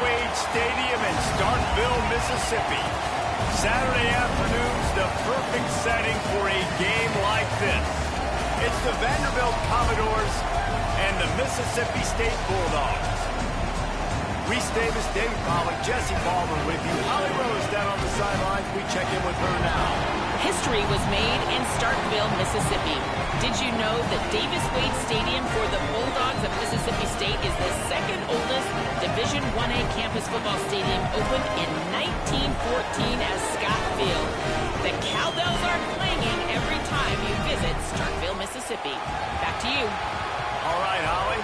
Wade Stadium in Starkville, Mississippi. Saturday afternoon's the perfect setting for a game like this. It's the Vanderbilt Commodores and the Mississippi State Bulldogs. Reese Davis, David Pollock, Jesse Baldwin with you. Holly Rose down on the sidelines. We check in with her now. History was made in Starkville, Mississippi. Did you know that Davis Wade Stadium for the Bulldogs of Mississippi State is the second oldest Division I-A campus football stadium, opened in 1914 as Scott Field? The cowbells are clanging every time you visit Starkville, Mississippi. Back to you. All right, Holly.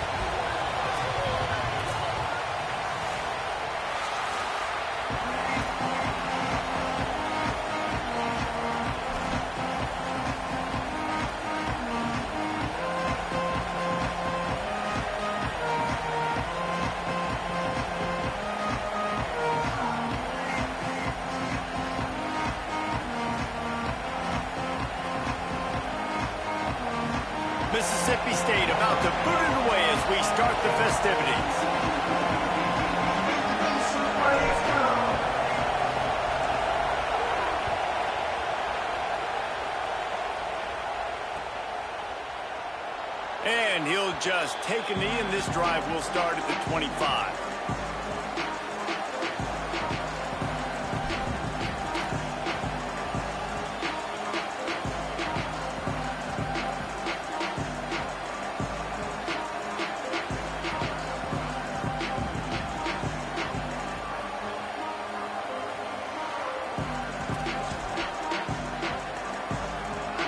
Mississippi State about to boot it away as we start the festivities. And he'll just take a knee, and this drive will start at the 25.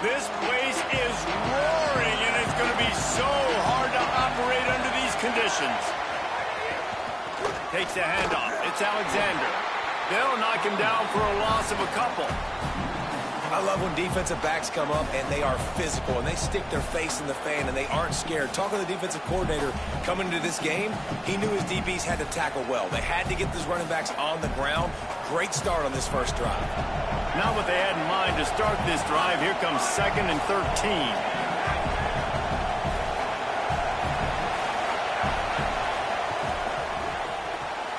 This place is roaring, and it's going to be so hard to operate under these conditions. Takes a handoff. It's Alexander. They'll knock him down for a loss of a couple. I love when defensive backs come up and they are physical and they stick their face in the fan and they aren't scared. Talking to the defensive coordinator coming into this game, he knew his DBs had to tackle well. They had to get these running backs on the ground. Great start on this first drive. Not what they had in mind to start this drive. Here comes 2nd and 13.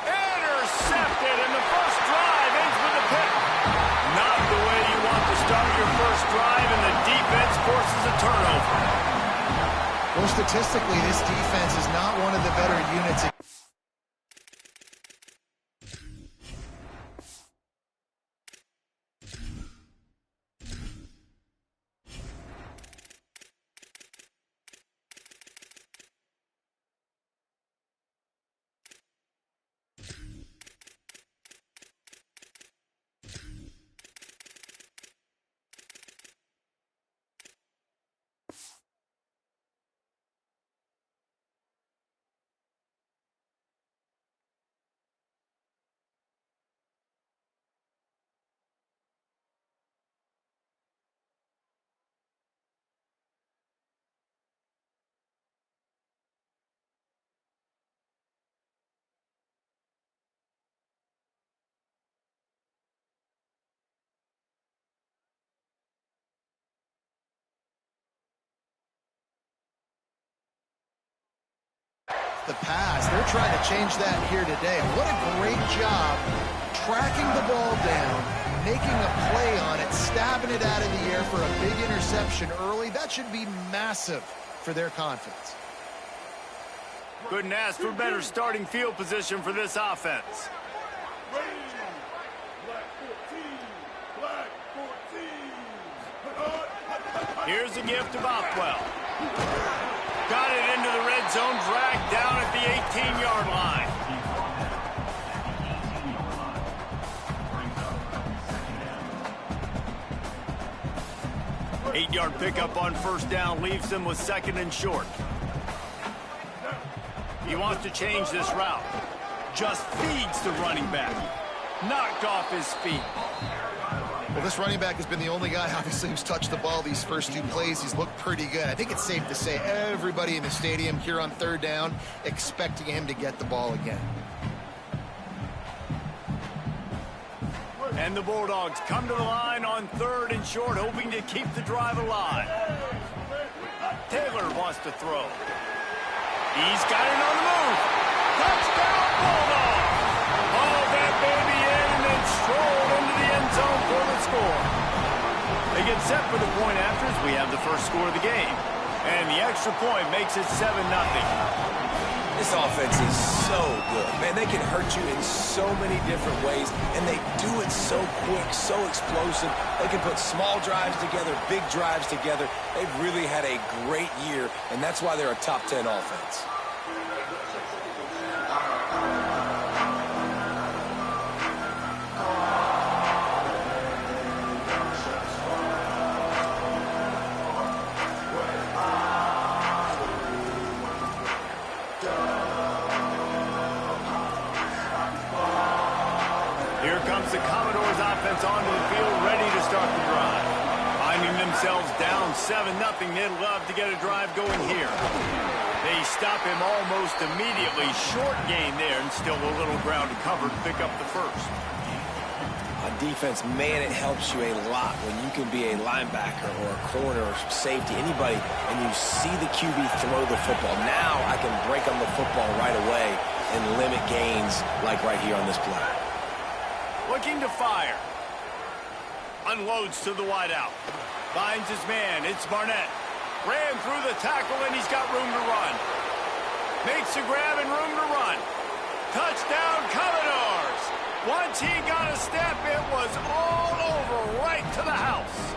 Intercepted, and the first drive ends with a pick. Not the way you want to start your first drive, and the defense forces a turnover. Well, statistically, this defense is not one of the better units. The pass, they're trying to change that here today. What a great job tracking the ball down, making a play on it, stabbing it out of the air for a big interception early. That should be massive for their confidence. Couldn't ask for better starting field position for this offense. Here's a gift to Bothwell. Got it into the red zone, dragged down at the 18-yard line. Eight-yard pickup on first down leaves them with 2nd and short. He wants to change this route. Just feeds the running back. Knocked off his feet. Well, this running back has been the only guy, obviously, who's touched the ball these first two plays. He's looked pretty good. I think it's safe to say everybody in the stadium here on third down expecting him to get the ball again. And the Bulldogs come to the line on 3rd and short, hoping to keep the drive alive. Taylor wants to throw. He's got it on the move. Touchdown, Bulldogs! score of the game. And the extra point makes it 7-0. This offense is so good. Man, they can hurt you in so many different ways, and they do it so quick, so explosive. They can put small drives together, big drives together. They've really had a great year, and that's why they're a top 10 offense. Here comes the Commodores offense onto the field, ready to start the drive. Finding themselves down 7-0, they'd love to get a drive going here. They stop him almost immediately. Short gain there, and still a little ground to cover to pick up the first. On defense, man, it helps you a lot when you can be a linebacker or a corner or safety, anybody, and you see the QB throw the football. Now I can break on the football right away and limit gains like right here on this play. Looking to fire. Unloads to the wideout. Finds his man. It's Barnett. Ran through the tackle, and he's got room to run. Makes a grab and room to run. Touchdown, Commodores! Once he got a step, it was all over right to the house.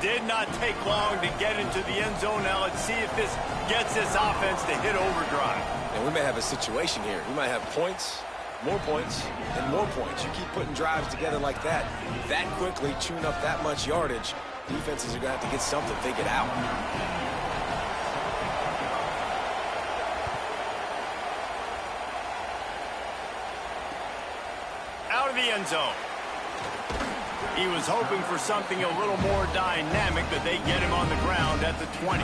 Did not take long to get into the end zone. Now let's see if this gets this offense to hit overdrive. And we may have a situation here. We might have points, more points, and more points. You keep putting drives together like that quickly, chewing up that much yardage, defenses are going to have to get something figured out. Out of the end zone. He was hoping for something a little more dynamic, but they get him on the ground at the 20.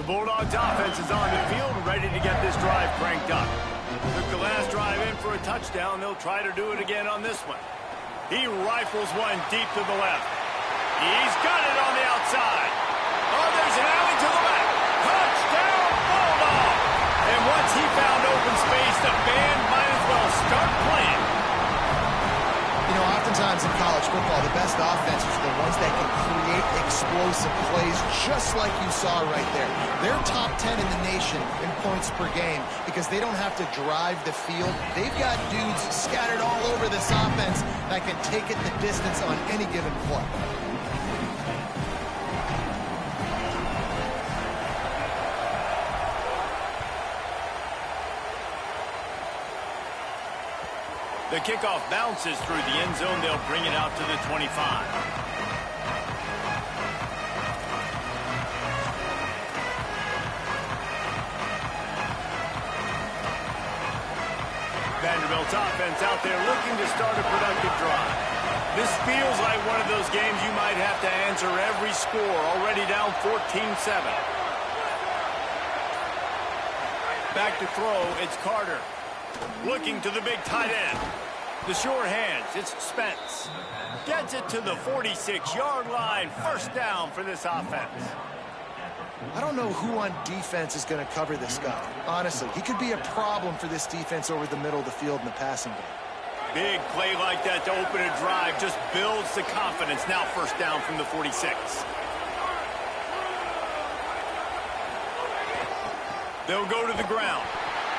Bulldogs offense is on the field, ready to get this drive cranked up. Took the last drive in for a touchdown. They'll try to do it again on this one. He rifles one deep to the left. He's got it on the outside. Oh, there's an alley to the left. Touchdown, Bulldog! And once he found open space, the band might as well start playing. You know, oftentimes in college football, the best offenses are the ones that can create explosive plays, just like you saw right there. They're top 10 in the nation in points per game because they don't have to drive the field. They've got dudes scattered all over this offense that can take it the distance on any given play. The kickoff bounces through the end zone. They'll bring it out to the 25. Vanderbilt's offense out there looking to start a productive drive. This feels like one of those games you might have to answer every score. Already down 14-7. Back to throw, it's Carter. Looking to the big tight end. The sure hands, it's Spence. Gets it to the 46-yard line. First down for this offense. I don't know who on defense is going to cover this guy. Honestly, he could be a problem for this defense over the middle of the field in the passing game. Big play like that to open a drive just builds the confidence. Now first down from the 46. They'll go to the ground.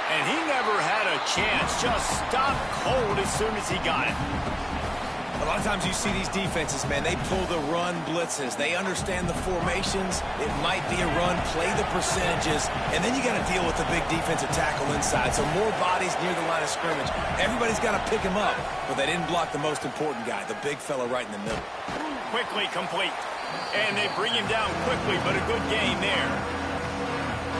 And he never had a chance. Just stopped cold as soon as he got it. A lot of times you see these defenses, man, they pull the run blitzes. They understand the formations. It might be a run, play the percentages, and then you got to deal with the big defensive tackle inside. So more bodies near the line of scrimmage. Everybody's got to pick him up, but they didn't block the most important guy, the big fella right in the middle. Quickly complete. And they bring him down quickly, but a good gain there.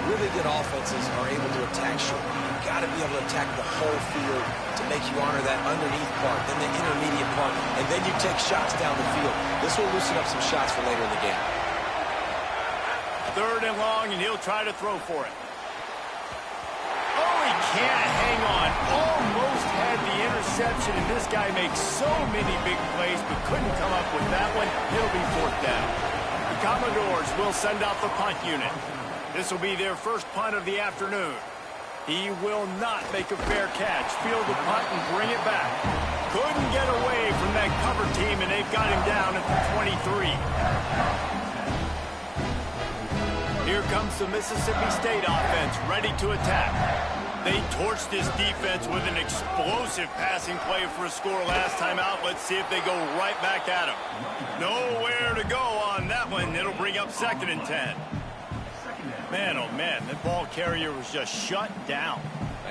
Really good offenses are able to attack short. You've got to be able to attack the whole field to make you honor that underneath part, then the intermediate part, and then you take shots down the field. This will loosen up some shots for later in the game. Third and long, and he'll try to throw for it. Oh, he can't hang on. Almost had the interception, and this guy makes so many big plays, but couldn't come up with that one. It'll be fourth down. The Commodores will send out the punt unit. This will be their first punt of the afternoon. He will not make a fair catch. Field the punt and bring it back. Couldn't get away from that cover team, and they've got him down at the 23. Here comes the Mississippi State offense, ready to attack. They torched this defense with an explosive passing play for a score last time out. Let's see if they go right back at him. Nowhere to go on that one. It'll bring up 2nd and 10. Man, oh man, that ball carrier was just shut down.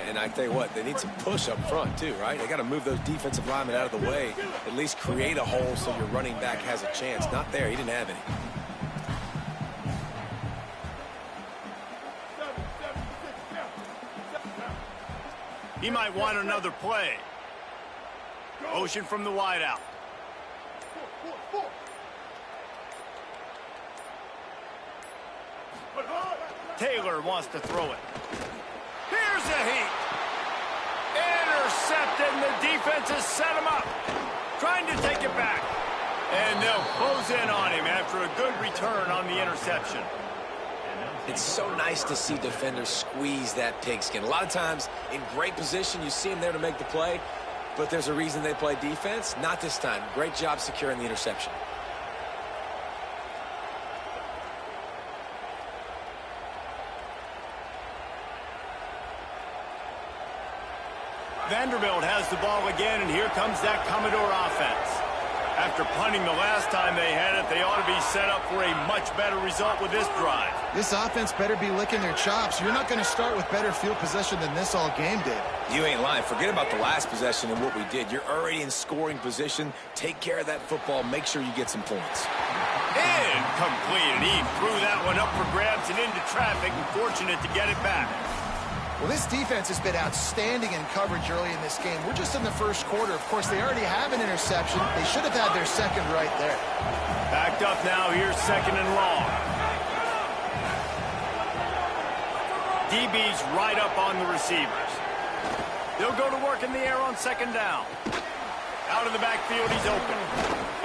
And I tell you what, they need some push up front too, right? They got to move those defensive linemen out of the way, at least create a hole so your running back has a chance. Not there, he didn't have any. He might want another play. Motion from the wideout. Taylor wants to throw it. Here's a heat. Intercepted, and the defense has set him up. Trying to take it back. And they'll close in on him after a good return on the interception. It's so nice to see defenders squeeze that pigskin. A lot of times, in great position, you see them there to make the play, but there's a reason they play defense. Not this time. Great job securing the interception. Vanderbilt has the ball again, and here comes that Commodore offense. After punting the last time they had it, they ought to be set up for a much better result with this drive. This offense better be licking their chops. You're not going to start with better field possession than this all game did. You ain't lying. Forget about the last possession and what we did. You're already in scoring position. Take care of that football. Make sure you get some points. Incomplete, and he threw that one up for grabs and into traffic, and fortunate to get it back. Well, this defense has been outstanding in coverage early in this game. We're just in the first quarter. Of course, they already have an interception. They should have had their second right there. Backed up now. Here's 2nd and long. DB's right up on the receivers. They'll go to work in the air on 2nd down. Out of the backfield, he's open.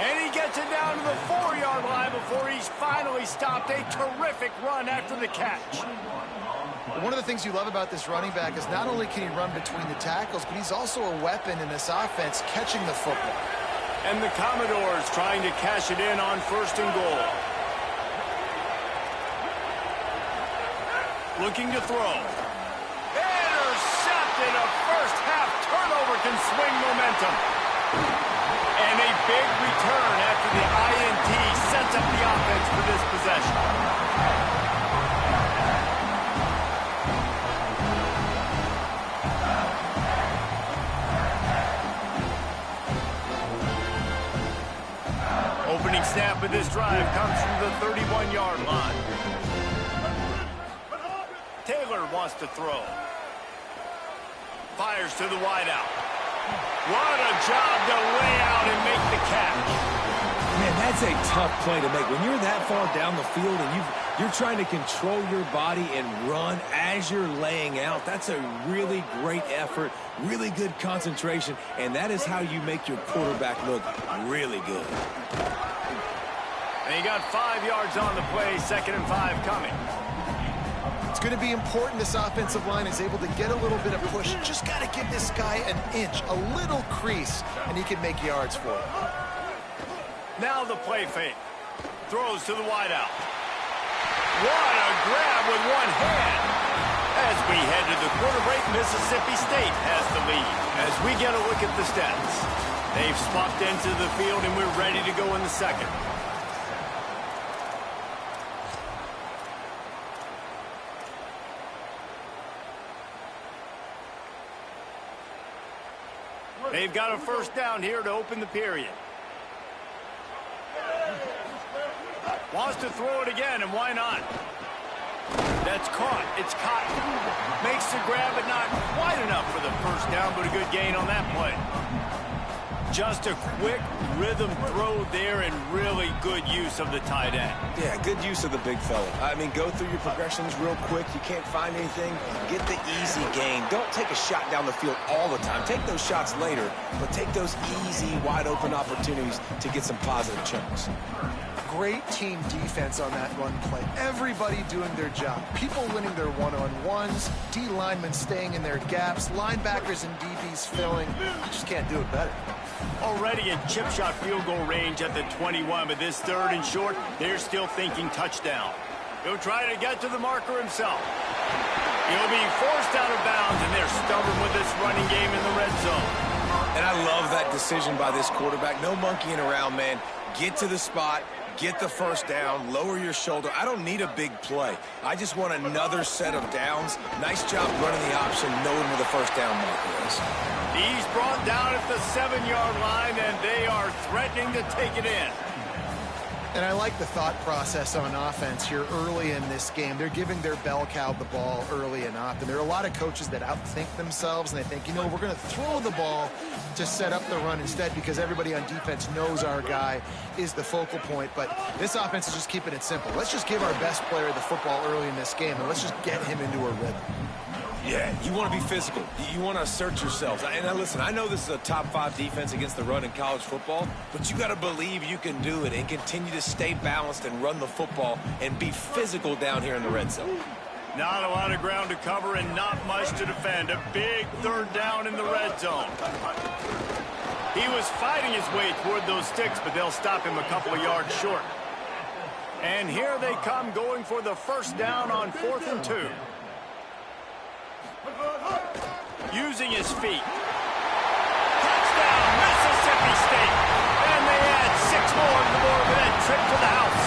And he gets it down to the 4-yard line before he's finally stopped. A terrific run after the catch. One of the things you love about this running back is not only can he run between the tackles, but he's also a weapon in this offense catching the football. And the Commodores trying to cash it in on 1st and goal. Looking to throw. Intercepted. A first-half turnover can swing momentum. And a big return after the INT sets up the offense for this possession. Opening snap of this drive comes from the 31-yard line. Taylor wants to throw. Fires to the wideout. What a job to lay out and make the catch. Man, that's a tough play to make. When you're that far down the field and you're trying to control your body and run as you're laying out, that's a really great effort, really good concentration, and that is how you make your quarterback look really good. And he got 5 yards on the play, 2nd and 5 coming. It's going to be important this offensive line is able to get a little bit of push. Just got to give this guy an inch, a little crease, and he can make yards for it. Now the play fake. Throws to the wideout. What a grab with one hand. As we head to the quarter break, Mississippi State has the lead. As we get a look at the stats, they've swapped into the field, and we're ready to go in the second. They've got a first down here to open the period. Wants to throw it again, and why not? That's caught. It's caught. Makes the grab, but not quite enough for the first down, but a good gain on that play. Just a quick rhythm throw there and really good use of the tight end. Yeah, good use of the big fella. I mean, go through your progressions real quick. You can't find anything, get the easy gain. Don't take a shot down the field all the time. Take those shots later, but take those easy, wide-open opportunities to get some positive chunks. great team defense on that run play. Everybody doing their job. People winning their one-on-ones, D linemen staying in their gaps, linebackers and DBs filling. You just can't do it better. Already in chip shot field goal range at the 21, but this 3rd and short, they're still thinking touchdown. He'll try to get to the marker himself. He'll be forced out of bounds, and they're stubborn with this running game in the red zone. And I love that decision by this quarterback. No monkeying around, man. Get to the spot, get the first down, lower your shoulder. I don't need a big play. I just want another set of downs. Nice job running the option, knowing where the first down marker is. He's brought down at the 7-yard line, and they are threatening to take it in. And I like the thought process on offense here early in this game. They're giving their bell cow the ball early and often. There are a lot of coaches that outthink themselves, and they think, you know, we're going to throw the ball to set up the run instead because everybody on defense knows our guy is the focal point. But this offense is just keeping it simple. Let's just give our best player the football early in this game, and let's just get him into a rhythm. Yeah, you want to be physical. You want to assert yourselves. And now listen, I know this is a top 5 defense against the run in college football, but you got to believe you can do it and continue to stay balanced and run the football and be physical down here in the red zone. Not a lot of ground to cover and not much to defend. A big 3rd down in the red zone. He was fighting his way toward those sticks, but they'll stop him a couple of yards short. And here they come going for the first down on 4th and 2. Using his feet. Touchdown, Mississippi State. And they add 6 more to the board with that trip to the house.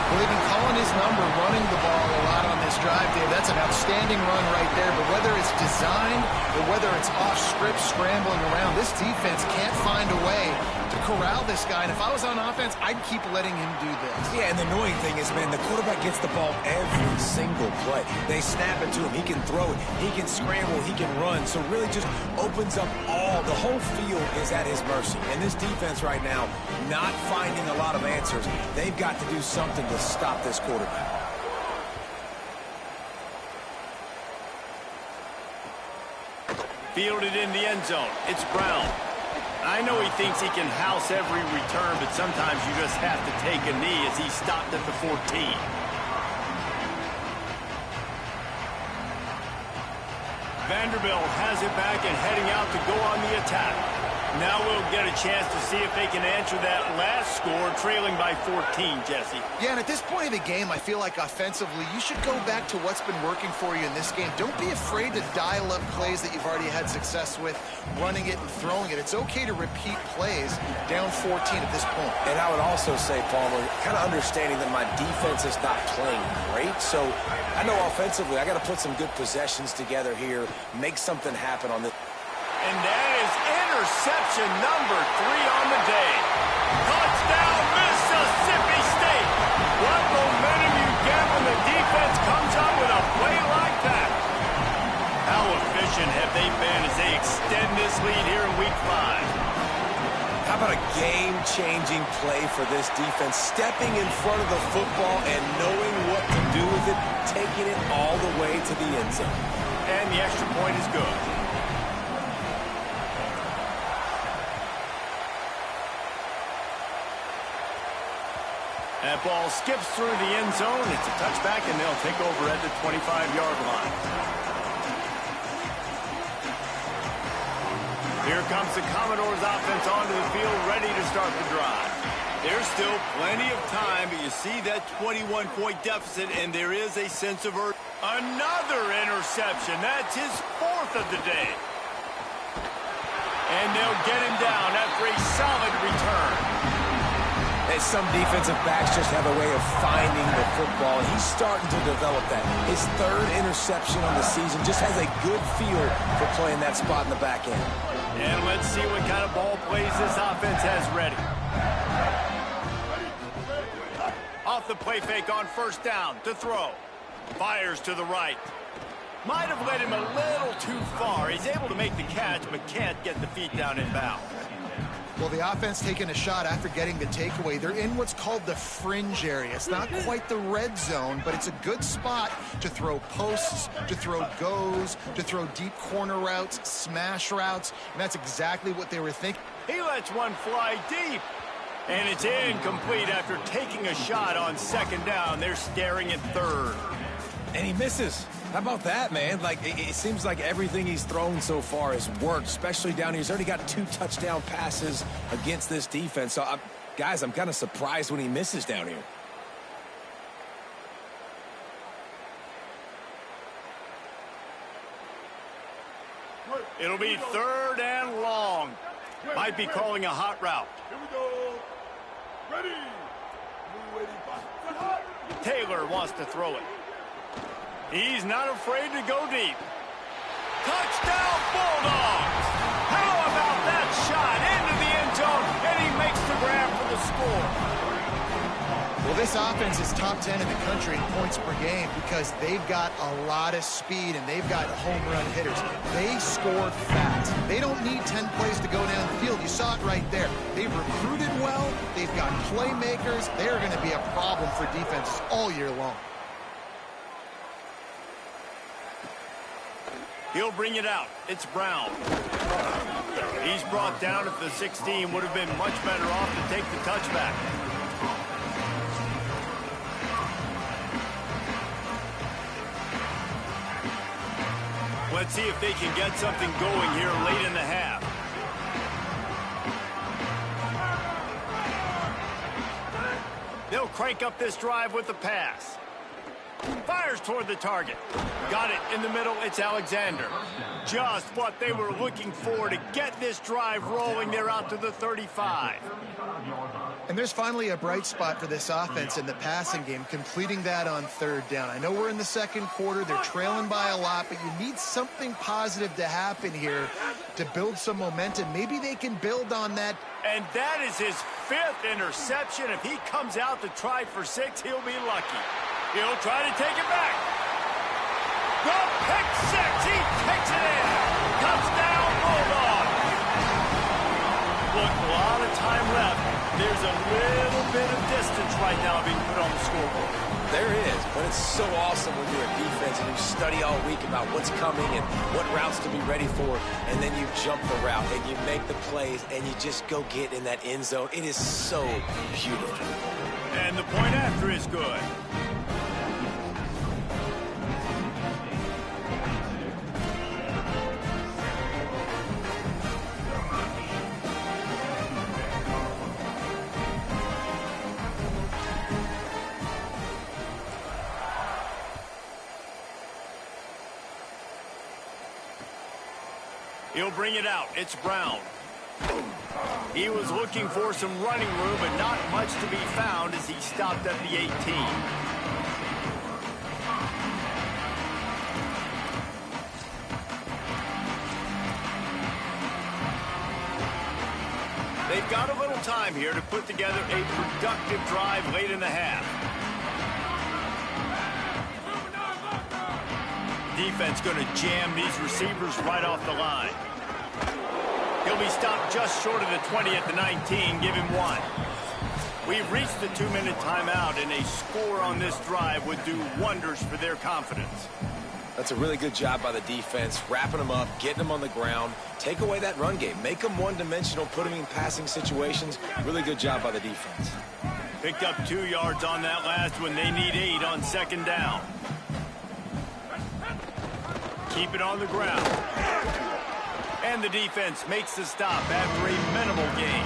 Well, they've been calling his number, running the ball a lot on this drive, Dave. That's an outstanding run right there. But whether it's designed or whether it's off script, scrambling around, this defense can't find a way to corral this guy. And if I was on offense, I'd keep letting him do this. Yeah, and the annoying thing is, man, the quarterback gets the ball every single play. They snap it to him. He can throw it. He can scramble. He can run. So really just opens up the whole field is at his mercy. And this defense right now, not finding a lot of answers. They've got to do something to stop this quarterback. Fielded in the end zone. It's Brown. I know he thinks he can house every return, but sometimes you just have to take a knee as he stopped at the 14. Vanderbilt has it back and heading out to go on the attack. Now we'll get a chance to see if they can answer that last score, trailing by 14, Jesse. Yeah, and at this point of the game, I feel like offensively, you should go back to what's been working for you in this game. Don't be afraid to dial up plays that you've already had success with, running it and throwing it. It's okay to repeat plays down 14 at this point. And I would also say, Palmer, kind of understanding that my defense is not playing great. So I know offensively, I got to put some good possessions together here, make something happen on this. And that is interception number 3 on the day. Touchdown, Mississippi State. What momentum you get when the defense comes up with a play like that. How efficient have they been as they extend this lead here in Week 5? How about a game-changing play for this defense, stepping in front of the football and knowing what to do with it, taking it all the way to the end zone. And the extra point is good. That ball skips through the end zone. It's a touchback, and they'll take over at the 25-yard line. Here comes the Commodores offense onto the field, ready to start the drive. There's still plenty of time, but you see that 21-point deficit, and there is a sense of urgency. Another interception. That's his 4th of the day. And they'll get him down after a solid return. And some defensive backs just have a way of finding the football. He's starting to develop that. His 3rd interception on the season, just has a good feel for playing that spot in the back end. And let's see what kind of ball plays this offense has ready. Off the play fake on 1st down to throw. Fires to the right. Might have led him a little too far. He's able to make the catch, but can't get the feet down in bounds. Well, the offense taking a shot after getting the takeaway. They're in what's called the fringe area. It's not quite the red zone, but it's a good spot to throw posts, to throw goes, to throw deep corner routes, smash routes, and that's exactly what they were thinking. He lets one fly deep. And it's incomplete after taking a shot on second down. They're staring at third. And he misses. How about that, man? Like, it seems like everything he's thrown so far has worked, especially down here. He's already got 2 touchdown passes against this defense. So, guys, I'm kind of surprised when he misses down here. It'll be third and long. Might be calling a hot route. Here we go. Ready. Taylor wants to throw it. He's not afraid to go deep. Touchdown, Bulldogs! How about that shot into the end zone, and he makes the grab for the score. Well, this offense is top 10 in the country in points per game because they've got a lot of speed and they've got home run hitters. They scored fast. They don't need 10 plays to go down the field. You saw it right there. They've recruited well. They've got playmakers. They're going to be a problem for defenses all year long. He'll bring it out. It's Brown. He's brought down at the 16. Would have been much better off to take the touchback. Let's see if they can get something going here late in the half. They'll crank up this drive with the pass. Fires toward the target. Got it in the middle. It's Alexander. Just what they were looking for to get this drive rolling. They're out to the 35. And there's finally a bright spot for this offense in the passing game, completing that on third down. I know we're in the second quarter. They're trailing by a lot, but you need something positive to happen here to build some momentum. Maybe they can build on that. And that is his 5th interception. If he comes out to try for 6, he'll be lucky. He'll try to take it back. The pick 6. He takes it in. Touchdown, Bulldogs. Look, a lot of time left. There's a little bit of distance right now being put on the scoreboard. There is, but it's so awesome when you're a defense and you study all week about what's coming and what routes to be ready for, and then you jump the route and you make the plays and you just go get in that end zone. It is so beautiful. And the point after is good. He'll bring it out. It's Brown. He was looking for some running room, but not much to be found as he stopped at the 18. They've got a little time here to put together a productive drive late in the half. Defense going to jam these receivers right off the line. He'll be stopped just short of the 20 at the 19. Give him 1. We've reached the 2-minute timeout, and a score on this drive would do wonders for their confidence. That's a really good job by the defense, wrapping them up, getting them on the ground, take away that run game, make them one-dimensional, put them in passing situations. Really good job by the defense. Picked up 2 yards on that last one. They need 8 on second down. Keep it on the ground. And the defense makes the stop after a minimal gain.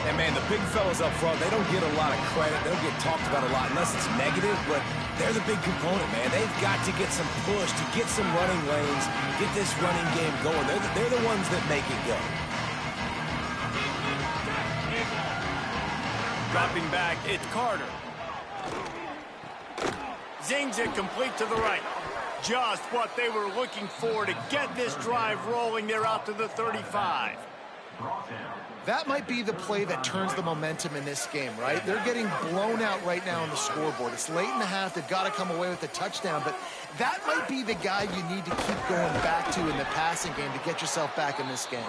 And, man, the big fellas up front, they don't get a lot of credit. They don't get talked about a lot unless it's negative, but they're the big component, man. They've got to get some push, to get some running lanes, get this running game going. They're the ones that make it go. Dropping back, it's Carter. Zings it complete to the right. Just what they were looking for to get this drive rolling. They're out to the 35. That might be the play that turns the momentum in this game, right? They're getting blown out right now on the scoreboard. It's late in the half. They've got to come away with a touchdown, but that might be the guy you need to keep going back to in the passing game to get yourself back in this game.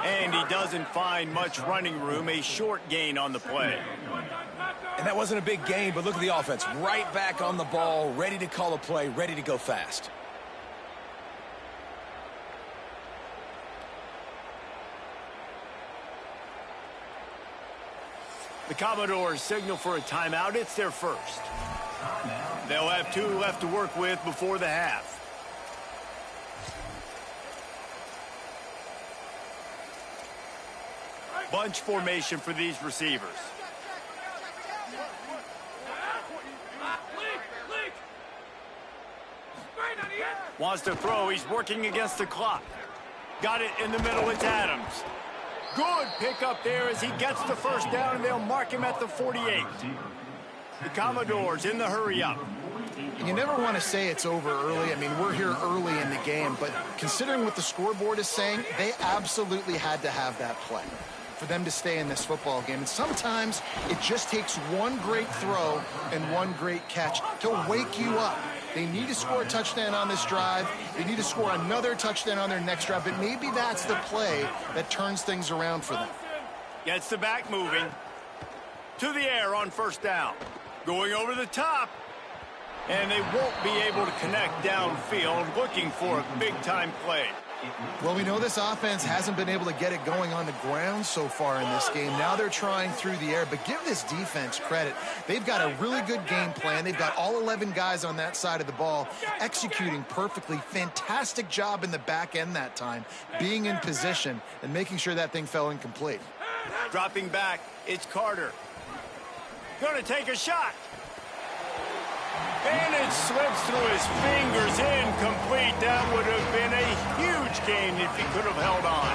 And he doesn't find much running room. A short gain on the play. And that wasn't a big gain, but look at the offense. Right back on the ball, ready to call a play, ready to go fast. The Commodores signal for a timeout. It's their first. They'll have 2 left to work with before the half. Bunch formation for these receivers. Wants to throw. He's working against the clock. Got it in the middle. It's Adams. Good pickup there as he gets the first down, and they'll mark him at the 48. The Commodores in the hurry up. You never want to say it's over early. I mean, we're here early in the game, but considering what the scoreboard is saying, they absolutely had to have that play for them to stay in this football game. And sometimes it just takes one great throw and one great catch to wake you up. They need to score a touchdown on this drive. They need to score another touchdown on their next drive, but maybe that's the play that turns things around for them. Gets the back moving. To the air on first down. Going over the top. And they won't be able to connect downfield, looking for a big-time play. Well, we know this offense hasn't been able to get it going on the ground so far in this game. Now they're trying through the air, but give this defense credit. They've got a really good game plan. They've got all 11 guys on that side of the ball executing perfectly. Fantastic job in the back end that time, being in position and making sure that thing fell incomplete. Dropping back, it's Carter. Going to take a shot. And it slips through his fingers, incomplete. That would have been a huge gain if he could have held on.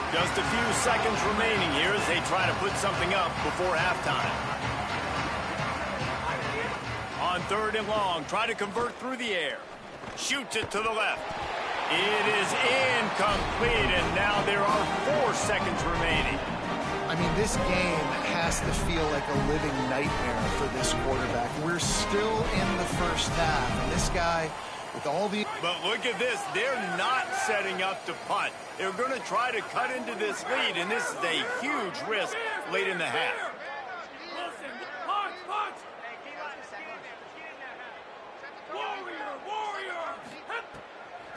Just a few seconds remaining here as they try to put something up before halftime. On 3rd and long, try to convert through the air. Shoots it to the left. It is incomplete, and now there are 4 seconds remaining. I mean, this game has to feel like a living nightmare for this quarterback. We're still in the first half, and this guy, with all the... But look at this. They're not setting up to punt. They're going to try to cut into this lead, and this is a huge risk late in the half.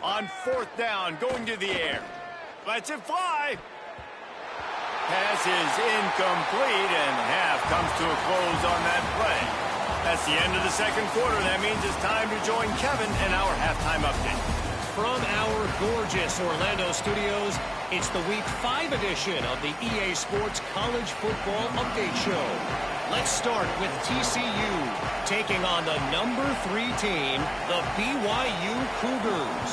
On 4th down, going to the air. Lets it fly. Pass is incomplete, and half comes to a close on that play. That's the end of the second quarter. That means it's time to join Kevin in our halftime update. From our gorgeous Orlando studios, it's the Week 5 edition of the EA Sports College Football Update Show. Let's start with TCU taking on the number 3 team, the BYU Cougars.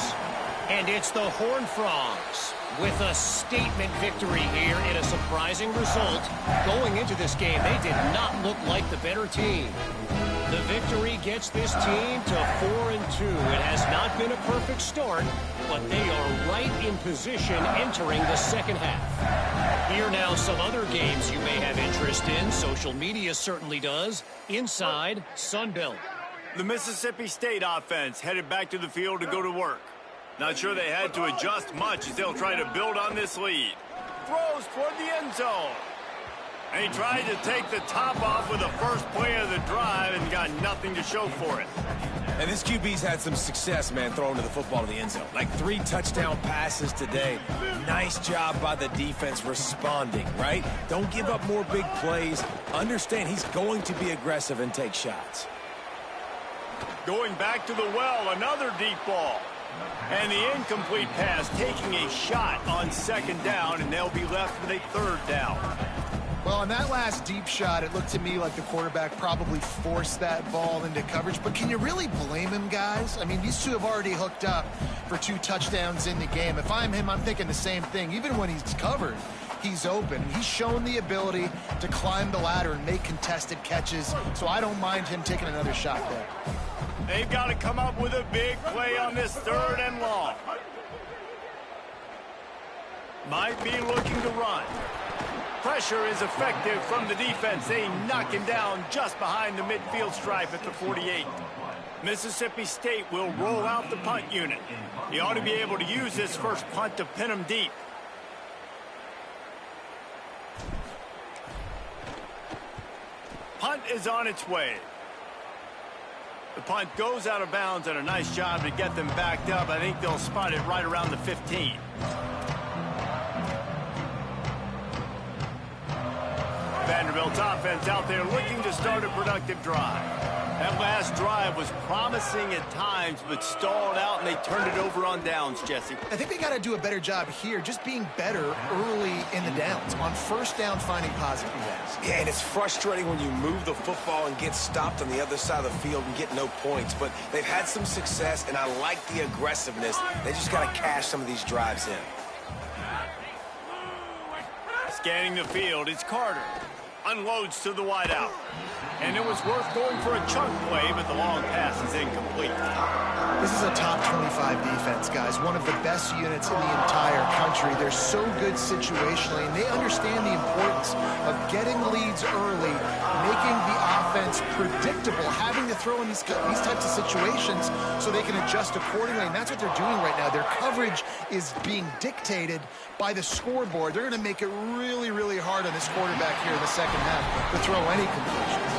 And it's the Horned Frogs with a statement victory here in a surprising result. Going into this game, they did not look like the better team. The victory gets this team to 4-2. It has not been a perfect start, but they are right in position entering the second half. Here now some other games you may have interest in. Social media certainly does. Inside Sunbelt. The Mississippi State offense headed back to the field to go to work. Not sure they had to adjust much as they'll try to build on this lead. Throws toward the end zone. And he tried to take the top off with the first play of the drive and got nothing to show for it. And this QB's had some success, man, throwing to the football to the end zone. Like 3 touchdown passes today. Nice job by the defense responding, right? Don't give up more big plays. Understand he's going to be aggressive and take shots. Going back to the well, another deep ball. And the incomplete pass taking a shot on 2nd down, and they'll be left with a 3rd down. Well, on that last deep shot, it looked to me like the quarterback probably forced that ball into coverage. But can you really blame him, guys? I mean, these two have already hooked up for 2 touchdowns in the game. If I'm him, I'm thinking the same thing. Even when he's covered, he's open. He's shown the ability to climb the ladder and make contested catches, so I don't mind him taking another shot there. They've got to come up with a big play on this 3rd and long. Might be looking to run. Pressure is effective from the defense. They knock him down just behind the midfield stripe at the 48. Mississippi State will roll out the punt unit. He ought to be able to use this first punt to pin him deep. Punt is on its way. The punt goes out of bounds, and a nice job to get them backed up. I think they'll spot it right around the 15. Vanderbilt's offense out there looking to start a productive drive. That last drive was promising at times, but stalled out, and they turned it over on downs, Jesse. I think they got to do a better job here, just being better early in the downs. On first down, finding positive rebounds. Yeah, and it's frustrating when you move the football and get stopped on the other side of the field and get no points. But they've had some success, and I like the aggressiveness. They just got to cash some of these drives in. Scanning the field, it's Carter. Unloads to the wideout. And it was worth going for a chunk play, but the long pass is incomplete. This is a top 25 defense, guys. One of the best units in the entire country. They're so good situationally, and they understand the importance of getting leads early, making the offense predictable, having to throw in these types of situations so they can adjust accordingly, and that's what they're doing right now. Their coverage is being dictated by the scoreboard. They're going to make it really, really hard on this quarterback here in the second half to throw any completions.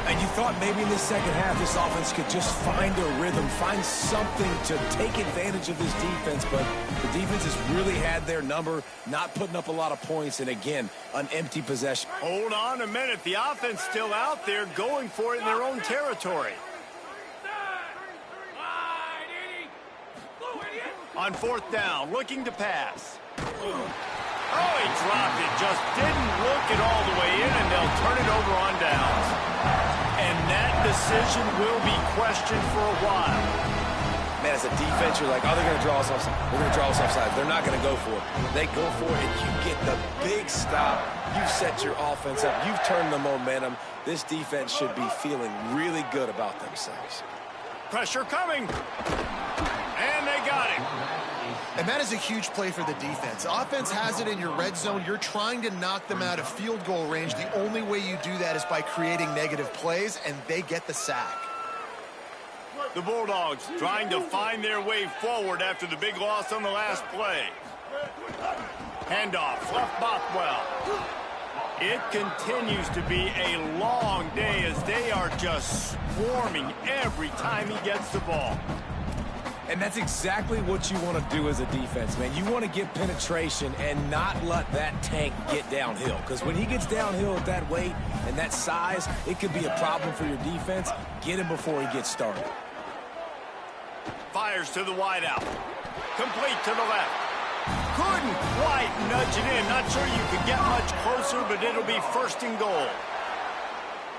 And you thought maybe in the second half this offense could just find a rhythm, find something to take advantage of this defense, but the defense has really had their number, not putting up a lot of points, and again, an empty possession. Hold on a minute. The offense still out there going for it in their own territory. On fourth down, looking to pass. Oh, he dropped it. Just didn't look it all the way in, and they'll turn it over on downs. And that decision will be questioned for a while. Man, as a defense, you're like, oh, they're going to draw us offside. They're going to draw us offside. They're not going to go for it. They go for it, and you get the big stop. You've set your offense up. You've turned the momentum. This defense should be feeling really good about themselves. Pressure coming. And they got it. And that is a huge play for the defense. Offense has it in your red zone. You're trying to knock them out of field goal range. The only way you do that is by creating negative plays, and they get the sack. The Bulldogs trying to find their way forward after the big loss on the last play. Handoff, left Bothwell. It continues to be a long day as they are just swarming every time he gets the ball. And that's exactly what you want to do as a defense, man. You want to get penetration and not let that tank get downhill. Because when he gets downhill at that weight and that size, it could be a problem for your defense. Get him before he gets started. Fires to the wideout. Complete to the left. Couldn't quite nudge it in. Not sure you could get much closer, but it'll be first and goal.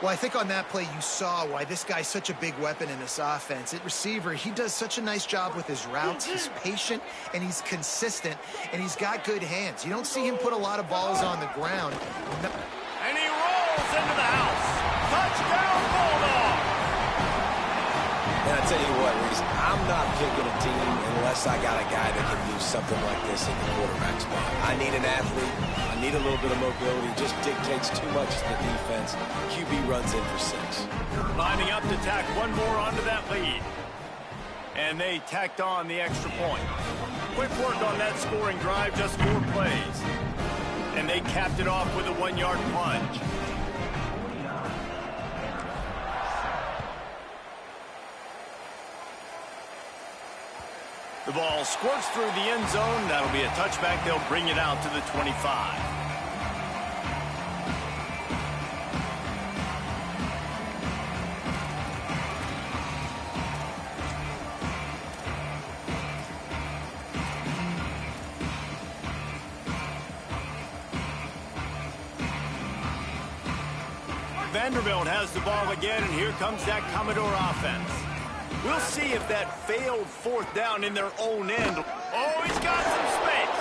Well, I think on that play you saw why this guy's such a big weapon in this offense. At receiver, he does such a nice job with his routes. He's patient, and he's consistent, and he's got good hands. You don't see him put a lot of balls on the ground. And he rolls into the house. Touchdown, Bulldog! And I tell you what, Reese, I'm not picking a team unless I got a guy that can do something like this in the quarterback spot. I need an athlete. I need a little bit of mobility. It just dictates too much to the defense. QB runs in for 6. Lining up to tack one more onto that lead. And they tacked on the extra point. Quick work on that scoring drive, just 4 plays. And they capped it off with a 1-yard plunge. The ball squirts through the end zone. That'll be a touchback. They'll bring it out to the 25. Vanderbilt has the ball again, and here comes that Commodore offense. We'll see if that failed fourth down in their own end. Oh, he's got some space.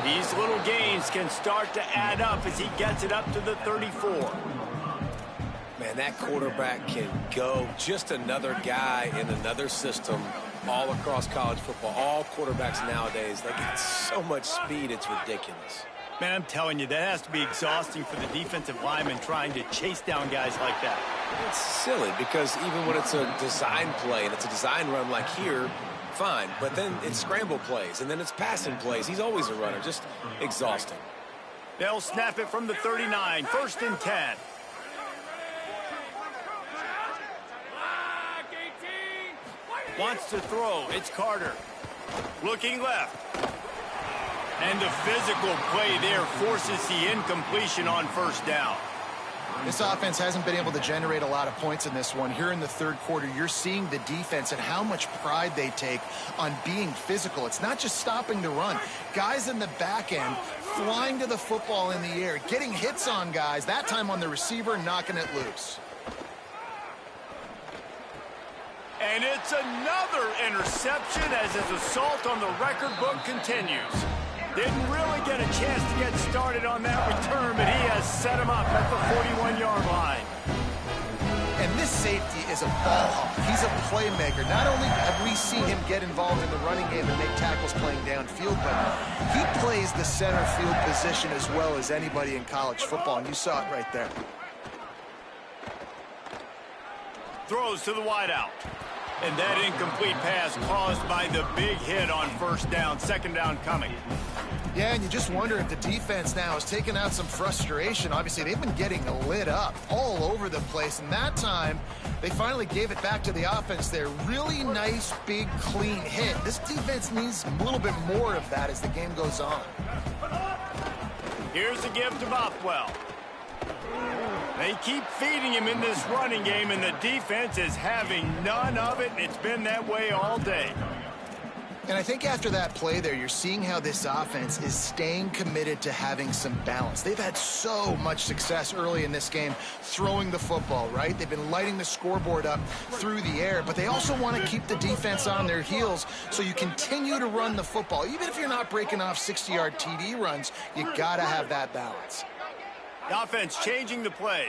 These little gains can start to add up as he gets it up to the 34. Man, that quarterback can go. Just another guy in another system all across college football. All quarterbacks nowadays, they got so much speed, it's ridiculous. Man, I'm telling you, that has to be exhausting for the defensive lineman trying to chase down guys like that. It's silly because even when it's a design play and it's a design run like here, fine. But then it's scramble plays and then it's passing plays. He's always a runner. Just exhausting. They'll snap it from the 39. 1st and 10. Wants to throw. It's Carter. Looking left. And the physical play there forces the incompletion on first down. This offense hasn't been able to generate a lot of points in this one. Here in the third quarter, you're seeing the defense and how much pride they take on being physical. It's not just stopping the run. Guys in the back end flying to the football in the air, getting hits on guys, that time on the receiver, knocking it loose. And it's another interception as his assault on the record book continues. Didn't really get a chance to get started on that return, but he has set him up at the 41-yard line. And this safety is a ball hawk. He's a playmaker. Not only have we seen him get involved in the running game and make tackles playing downfield, but he plays the center field position as well as anybody in college football, and you saw it right there. Throws to the wideout. And that incomplete pass caused by the big hit on first down, second down coming. Yeah, and you just wonder if the defense now has taken out some frustration. Obviously, they've been getting lit up all over the place, and that time they finally gave it back to the offense there. Really nice, big, clean hit. This defense needs a little bit more of that as the game goes on. Here's the give to Bothwell. They keep feeding him in this running game, and the defense is having none of it. It's been that way all day. And I think after that play there, you're seeing how this offense is staying committed to having some balance. They've had so much success early in this game throwing the football, right? They've been lighting the scoreboard up through the air, but they also want to keep the defense on their heels so you continue to run the football. Even if you're not breaking off 60-yard TD runs, you got to have that balance. The offense changing the play.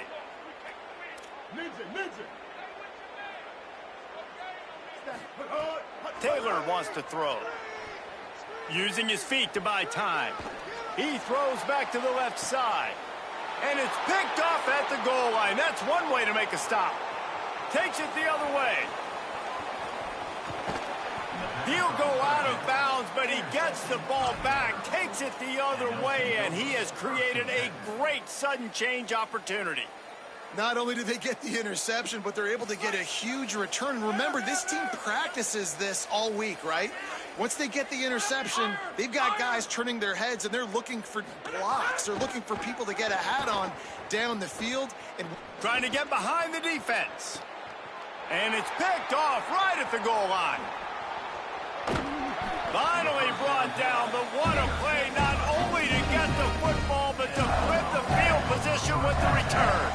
Taylor wants to throw. Using his feet to buy time. He throws back to the left side. And it's picked off at the goal line. That's one way to make a stop. Takes it the other way. He'll go out of bounds, but he gets the ball back, takes it the other way, and he has created a great sudden change opportunity. Not only do they get the interception, but they're able to get a huge return. Remember, this team practices this all week, right? Once they get the interception, they've got guys turning their heads, and they're looking for blocks. They're looking for people to get a hat on down the field. And trying to get behind the defense. And it's picked off right at the goal line. Finally brought down, but what a play, not only to get the football, but to flip the field position with the return.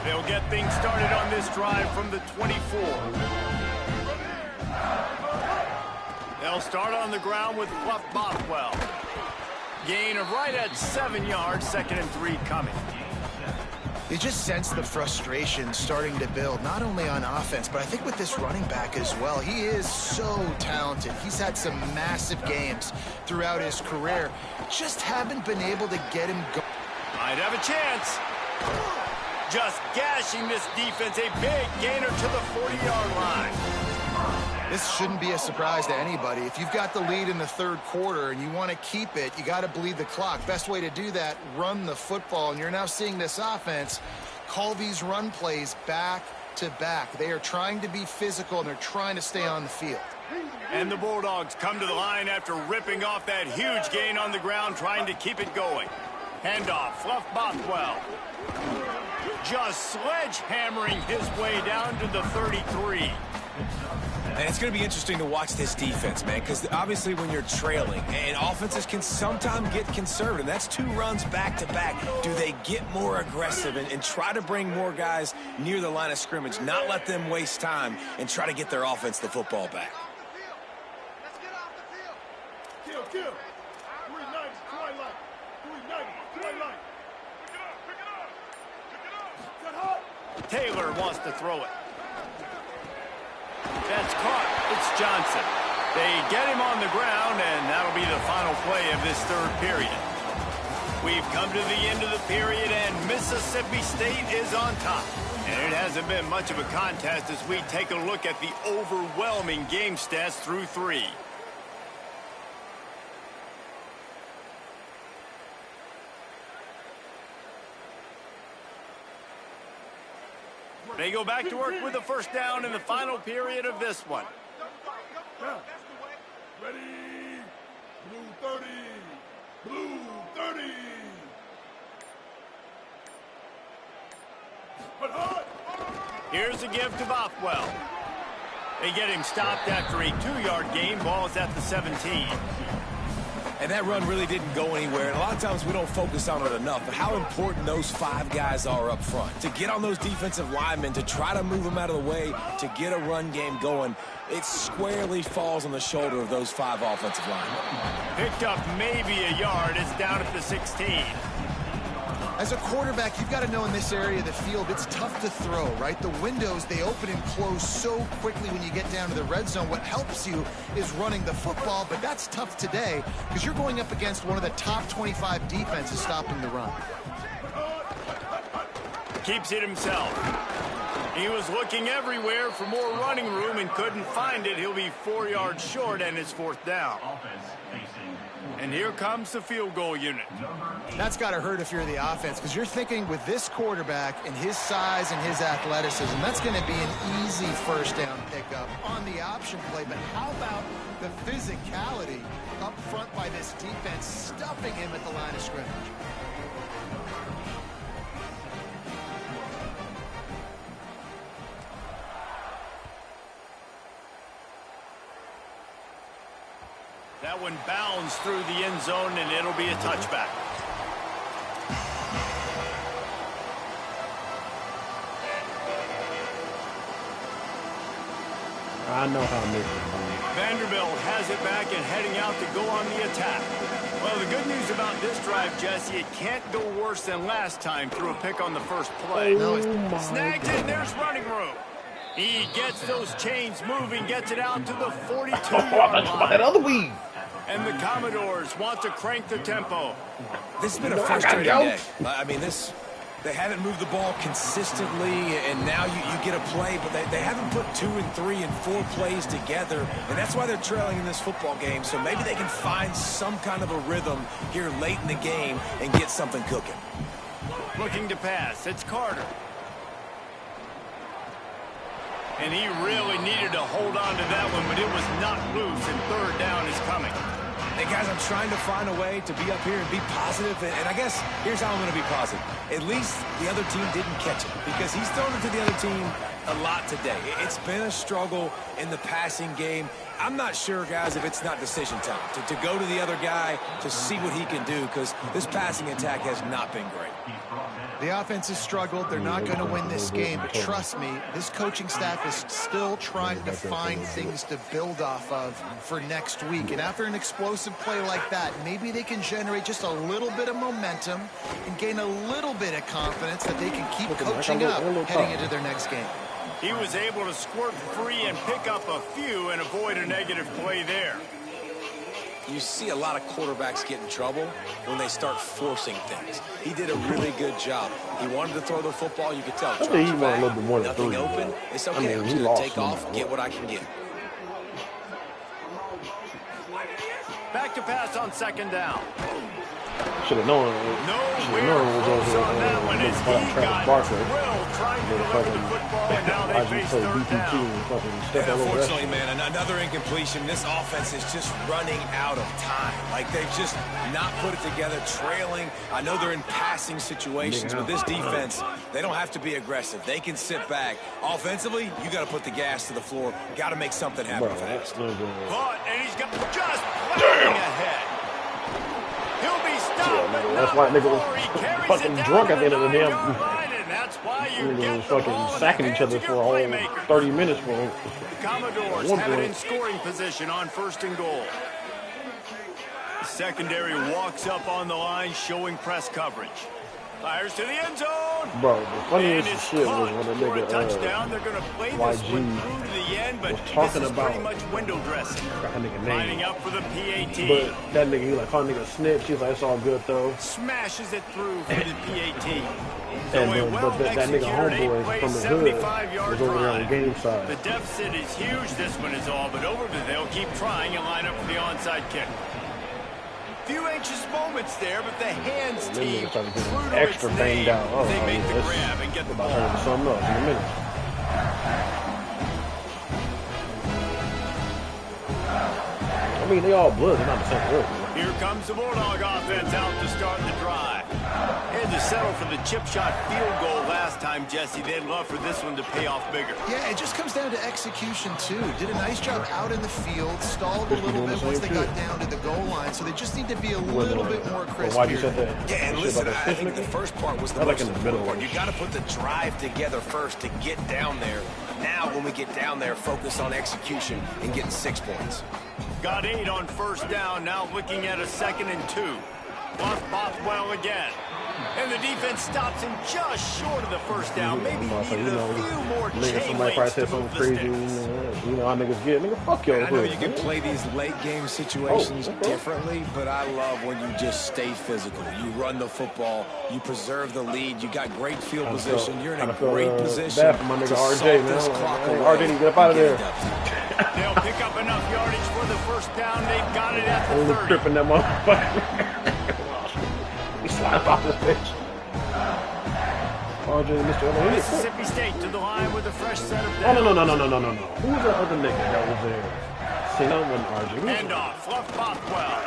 They'll get things started on this drive from the 24. They'll start on the ground with Fluff Bothwell. Gain of right at 7 yards, 2nd and 3 coming. You just sense the frustration starting to build, not only on offense, but I think with this running back as well. He is so talented. He's had some massive games throughout his career. Just haven't been able to get him going. Might have a chance. Just gashing this defense, a big gainer to the 40-yard line. This shouldn't be a surprise to anybody. If you've got the lead in the third quarter and you want to keep it, you got to bleed the clock. Best way to do that, run the football. And you're now seeing this offense call these run plays back to back. They are trying to be physical, and they're trying to stay on the field. And the Bulldogs come to the line after ripping off that huge gain on the ground, trying to keep it going. Handoff, Fluff Bothwell. Just sledgehammering his way down to the 33. And it's going to be interesting to watch this defense, man, because obviously when you're trailing, and offenses can sometimes get conservative. That's 2 runs back-to-back. Do they get more aggressive and try to bring more guys near the line of scrimmage, not let them waste time, and try to get their offense the football back? Let's get off the field. Kill. 390, twilight. 390, twilight. Pick it up. Taylor wants to throw it. That's caught. It's Johnson. They get him on the ground, and that'll be the final play of this third period. We've come to the end of the period, and Mississippi State is on top. And it hasn't been much of a contest as we take a look at the overwhelming game stats through 3. They go back to work with the first down in the final period of this one. Blue 30. Blue 30. Here's a give to Bothwell. They get him stopped after a 2-yard gain. Ball's at the 17. And that run really didn't go anywhere. And a lot of times we don't focus on it enough, but how important those 5 guys are up front. To get on those defensive linemen, to try to move them out of the way, to get a run game going, it squarely falls on the shoulder of those 5 offensive linemen. Picked up maybe a yard. It's down at the 16. As a quarterback, you've got to know in this area of the field, it's tough to throw, right? The windows, they open and close so quickly when you get down to the red zone. What helps you is running the football, but that's tough today because you're going up against one of the top 25 defenses stopping the run. Keeps it himself. He was looking everywhere for more running room and couldn't find it. He'll be 4 yards short, and it's 4th down. And here comes the field goal unit. That's got to hurt if you're the offense because you're thinking with this quarterback and his size and his athleticism, that's going to be an easy first down pickup on the option play. But how about the physicality up front by this defense, stuffing him at the line of scrimmage? That one bounds through the end zone, and it'll be a touchback. I know how this is. Vanderbilt has it back and heading out to go on the attack. Well, the good news about this drive, Jesse, it can't go worse than last time through a pick on the first play. Snagged it, and there's running room. He gets those chains moving, gets it out to the 42-yard line. And the Commodores want to crank the tempo. This has been a frustrating day. I mean, they haven't moved the ball consistently, and now you get a play, but they haven't put 2 and 3 and 4 plays together, and that's why they're trailing in this football game. So maybe they can find some kind of a rhythm here late in the game and get something cooking. Looking to pass. It's Carter. And he really needed to hold on to that one, but it was not loose, and 3rd down is coming. Hey, guys, I'm trying to find a way to be up here and be positive, and I guess here's how I'm going to be positive. At least the other team didn't catch it because he's thrown it to the other team a lot today. It's been a struggle in the passing game. I'm not sure, guys, if it's not decision time to go to the other guy to see what he can do because this passing attack has not been great. The offense has struggled. They're not going to win this game, but trust me, this coaching staff is still trying to find things to build off of for next week. And after an explosive play like that, maybe they can generate just a little bit of momentum and gain a little bit of confidence that they can keep coaching up heading into their next game. He was able to squirt free and pick up a few and avoid a negative play there. You see a lot of quarterbacks get in trouble when they start forcing things. He did a really good job. He wanted to throw the football. You could tell. I think he wanted a little bit more than nothing 3. open. It's okay. I mean, I'm just going to take off, get what I can get. Back to pass on 2nd down. Should have known. Nowhere close on that one as he got thrilled trying to deliver the football, and now they face 3rd down. And unfortunately, man, another incompletion. This offense is just running out of time. Like, they've just not put it together, trailing. I know they're in passing situations, but this defense, they don't have to be aggressive. They can sit back. Offensively, you got to put the gas to the floor. Got to make something happen fast. Caught, and he's got just plowing ahead. He'll be stopped, but that's why nigga was fucking drunk at the end of the damn. And that's why you get was fucking sacking each other for a whole 30 minutes for him. The Commodores have it in scoring position on 1st and goal. The secondary walks up on the line, showing press coverage. Fires to the end zone. Bro, the funniest shit was when the nigga touchdown. They're going to play this one through to the end, but talking this is about pretty much window dressing. Lining up for the PAT. But that nigga, he like called nigga snitch. He's like, it's all good though. Smashes it through for the PAT. And then, but that nigga homeboy from the hood was over there on the game side. The deficit is huge. This one is all but over, but they'll keep trying and line up for the onside kick. Few anxious moments there, but the hands team extra banged out. Oh, they make the grab and get the ball. About something else in a minute. I mean, they all blood. They're not the same word. Here comes the Bulldog offense out to start the drive. Had to settle for the chip shot field goal last time, Jesse. They'd love for this one to pay off bigger. Yeah, it just comes down to execution, too. Did a nice job out in the field, stalled a little bit once they got down to the goal line, so they just need to be a little bit more crisp. Why'd you say that? Yeah, and listen, I think the first part was the most important part. You got to put the drive together first to get down there. Now, when we get down there, focus on execution and getting 6 points. Got 8 on first down, now looking at a 2nd and 2. Buff Bothwell again. And the defense stops him just short of the first down. Maybe needed a few more chain links to move the sticks. You know how niggas get. Nigga, fuck your I know you can play these late game situations differently, but I love when you just stay physical. You run the football, you preserve the lead, you got great field position, you're in a great position bad for my nigga RJ, man. RJ, get up out of there. They'll pick up enough yardage for the first down. They've got it at the Only 30. tripping that motherfucker. He slides off this bitch. RJ, Mr. Mississippi State to the line with a fresh set of Oh, downs. no. Who was that other nigga that was there? See, that wasn't RJ. Handoff, Fluff Bothwell.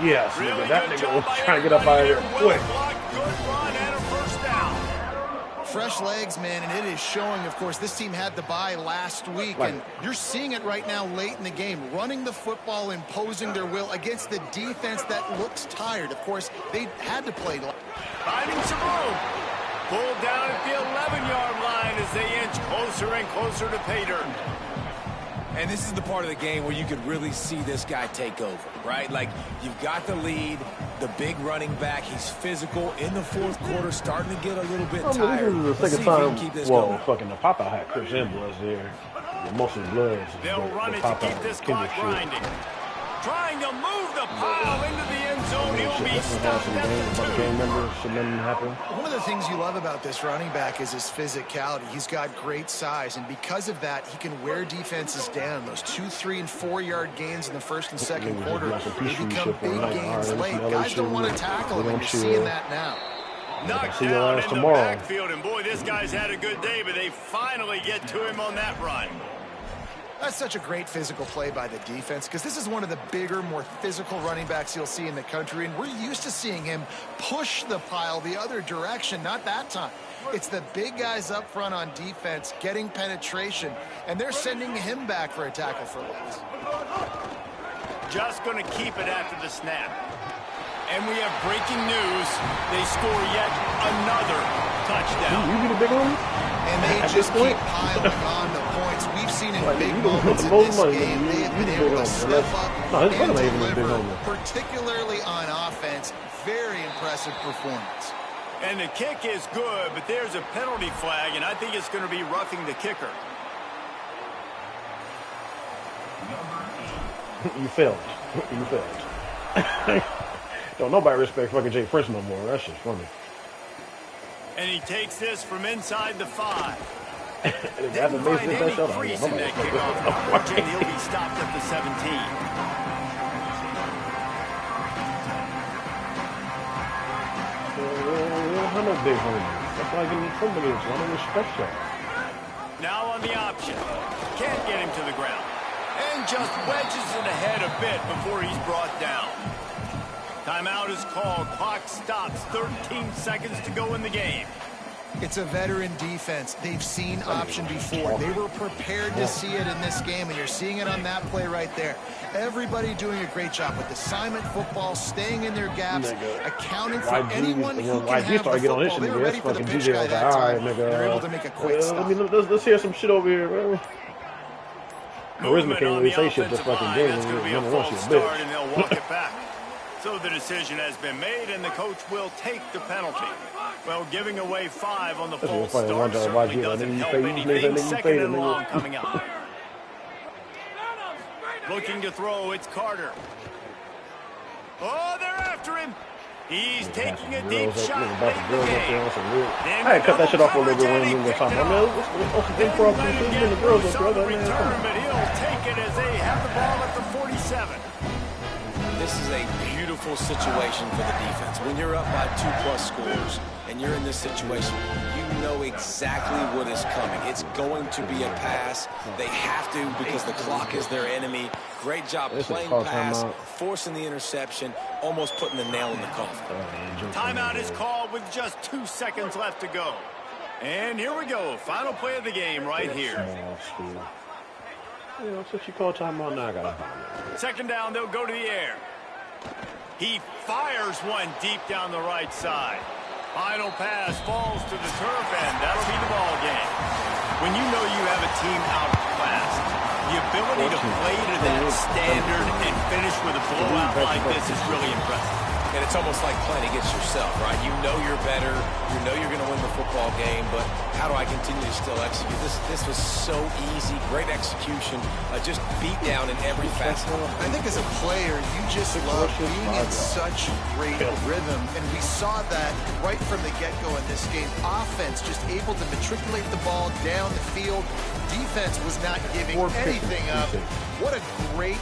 Yes, Really nigga, that good nigga job was by trying to get up out of there everybody quick. here. Well blocked, good run, and a first down. Fresh legs, man, and it is showing, of course, this team had the bye last week, and you're seeing it right now late in the game, running the football, imposing their will against the defense that looks tired. Of course, they had to play. Finding some room. Pulled down at the 11-yard line as they inch closer and closer to pay dirt. And this is the part of the game where you could really see this guy take over, right? Like, you've got the lead, the big running back. He's physical in the fourth quarter, starting to get a little bit tired. This is the second time. Fucking the Papa had Chris Ambrose there. Most of the Bloods. They'll run it to keep this clock grinding. Trying to move the pile into the end zone. He'll be stopped at the 2. One of the things you love about this running back is his physicality. He's got great size, and because of that, he can wear defenses down. Those 2, 3, and 4-yard gains in the first and second quarter, they become big gains late. Guys don't want to tackle him, and you're seeing that now. Knocked down in the backfield, and boy, this guy's had a good day, but they finally get to him on that run. That's such a great physical play by the defense because this is one of the bigger, more physical running backs you'll see in the country, and we're used to seeing him push the pile the other direction, not that time. It's the big guys up front on defense getting penetration, and they're sending him back for a tackle for loss. Just going to keep it after the snap. And we have breaking news. They score yet another touchdown. You be the big one? And they just keep piling on the points. We've seen in big moments in this game, they have been able to step up and deliver, particularly on offense. Very impressive performance. And the kick is good, but there's a penalty flag, and I think it's going to be roughing the kicker. You failed. You failed. Don't nobody respect fucking Jay Prince no more. That shit's funny. And he takes this from inside the 5. Didn't find any crease in that kickoff coverage, and he'll be stopped at the 17. I'm no big homie. That's why I give me somebody else. I don't respect that. Now on the option. Can't get him to the ground. And just wedges it ahead a bit before he's brought down. Timeout is called. Clock stops. 13 seconds to go in the game. It's a veteran defense. They've seen option before. They were prepared to see it in this game, and you're seeing it on that play right there. Everybody doing a great job with assignment football, staying in their gaps, accounting for anyone who can have the football. They were ready for the pitch guy that time. They're able to make a quick stop. Let's hear some shit over here, bro. Charisma can't really say shit this fucking game. That's going to be a false start, and they'll walk it back. So the decision has been made, and the coach will take the penalty. Well, giving away 5 on the false start certainly doesn't help anything. 2nd and long coming up. Looking to throw, it's Carter. Oh, they're after him. He's taking a deep shot late in the game. I had cut that shit off a little bit when we were talking. I mean, let's think for the girls up there. Return, but he'll take it as they have the ball at the 47. This this is a beautiful situation for the defense. When you're up by 2+ scores and you're in this situation, you know exactly what is coming. It's going to be a pass. They have to because the clock is their enemy. Great job playing pass, forcing the interception, almost putting the nail in the coffin. Timeout is called with just 2 seconds left to go. And here we go. Final play of the game right here. You know, since you call timeout now, I got to find it. Second down, they'll go to the air. He fires one deep down the right side. Final pass falls to the turf, and that'll be the ball game. When you know you have a team outclassed, the ability to play to that standard and finish with a blowout like this is really impressive. And it's almost like playing against yourself, right? You know you're better. You know you're going to win the football game, but how do I continue to still execute? This was so easy. Great execution. Just beat down in every facet. I think as a player, you just love being in such great rhythm, and we saw that right from the get-go in this game. Offense just able to matriculate the ball down the field. Defense was not giving anything up. What a great